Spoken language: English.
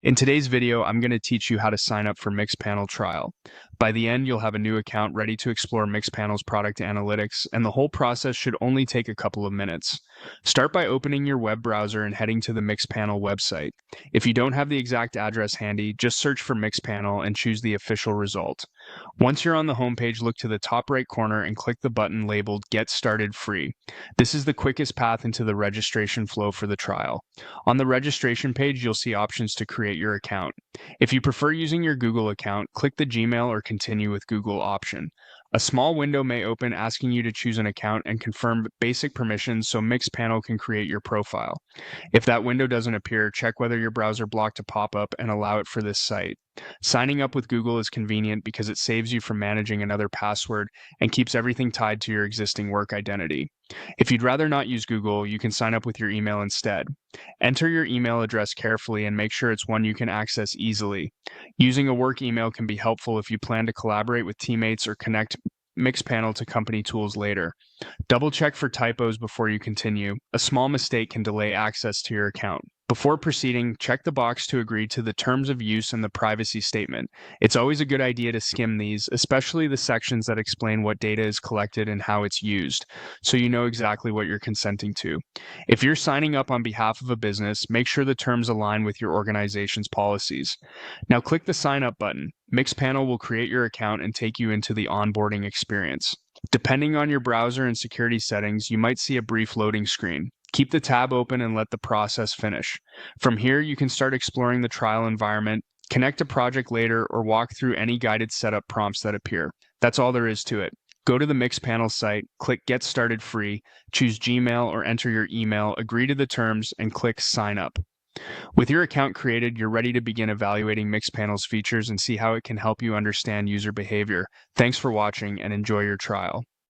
In today's video, I'm going to teach you how to sign up for Mixpanel trial. By the end, you'll have a new account ready to explore Mixpanel's product analytics, and the whole process should only take a couple of minutes. Start by opening your web browser and heading to the Mixpanel website. If you don't have the exact address handy, just search for Mixpanel and choose the official result. Once you're on the homepage, look to the top right corner and click the button labeled Get Started Free. This is the quickest path into the registration flow for the trial. On the registration page, you'll see options to create your account. If you prefer using your Google account, click the Gmail or Continue with Google option. A small window may open asking you to choose an account and confirm basic permissions so Mixpanel can create your profile. If that window doesn't appear, check whether your browser blocked a pop-up and allow it for this site. Signing up with Google is convenient because it saves you from managing another password and keeps everything tied to your existing work identity. If you'd rather not use Google, you can sign up with your email instead. Enter your email address carefully and make sure it's one you can access easily. Using a work email can be helpful if you plan to collaborate with teammates or connect Mixpanel to company tools later. Double check for typos before you continue. A small mistake can delay access to your account. Before proceeding, check the box to agree to the terms of use and the privacy statement. It's always a good idea to skim these, especially the sections that explain what data is collected and how it's used, so you know exactly what you're consenting to. If you're signing up on behalf of a business, make sure the terms align with your organization's policies. Now click the Sign Up button. Mixpanel will create your account and take you into the onboarding experience. Depending on your browser and security settings, you might see a brief loading screen. Keep the tab open and let the process finish. From here, you can start exploring the trial environment, connect a project later, or walk through any guided setup prompts that appear. That's all there is to it. Go to the Mixpanel site, click Get Started Free, choose Gmail or enter your email, agree to the terms, and click Sign Up. With your account created, you're ready to begin evaluating Mixpanel's features and see how it can help you understand user behavior. Thanks for watching and enjoy your trial.